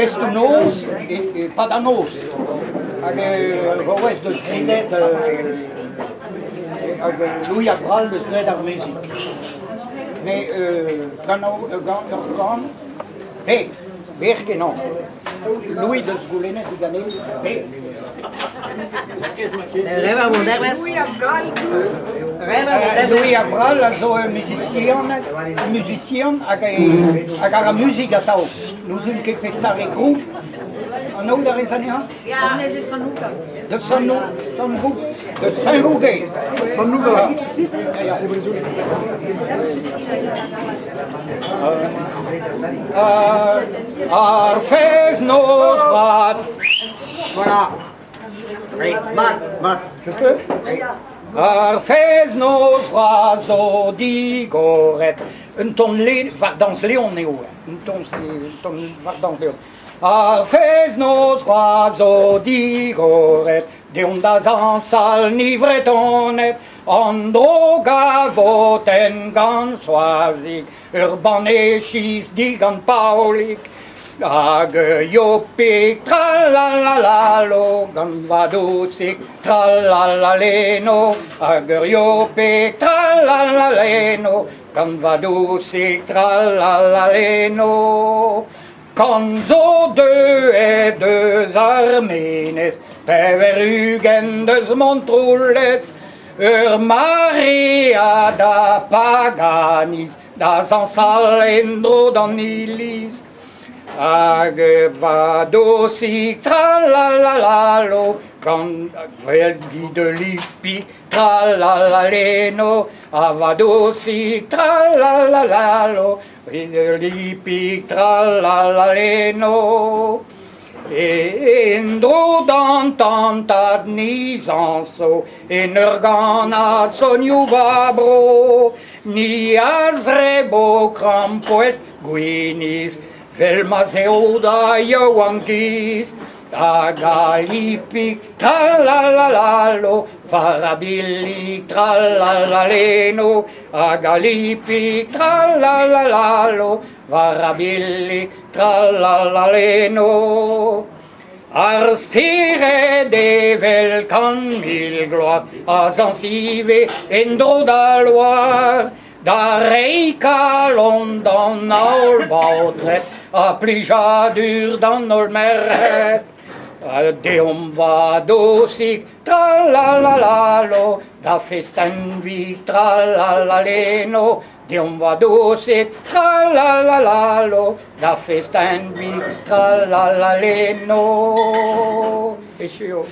festunos et pas d'anos. Vouez de skrivet Louis Abral de skrivet ar musique. Mais gant Ber kenan. Louis de Zgoulenet ou Ganet, Louis Abral a zo musicien hag ar musique a tao. Nous un ket festar e group. An o da rezanian? Ja, nee, de Sanuka. De Saint-Vouguet. Sanuka. Ar fez nos vat. Voilà. Allez, mat. Je peux? Ar fez nos vat zo digoret. Un ton vardans leon eo. Un ton vardans leon. Ar fez nos vat zo digoret. Deon da zansal nivretonet. An droga voten gant soazik. Urban echis digant paulik. Hag jopik tralalalo, gant vadosik tralaleno. Hag jopik tralaleno, gant vadosik tralaleno. Kan zo deux armenes, peverugen deus montroles, Maria da Paganis, da Zansalendro dan Ilis. Hag vadosik tralalalo, gant velgi de lipi tralaleno. A vadosik tralalalo, de lipi tralaleno. Endro d'entantad nizanso, en ur gant a sonioù vabro, ni azrebo krampoez gwiniz, vel ma zeo da yaouankiz, hag a lipik tralalalo, varabilik tralaleno, hag a lipik tralalalo, varabilik tralaleno. Ar stire de vel kan mil gloat, a zansive en dro da Loire, da reikalon dan ol bautret, a plijadur dan ol meret. Deom vadosik tralalalo, da festanvik tralaleno. Deom vadosik tralalalo, da festanvik tralaleno. E chio.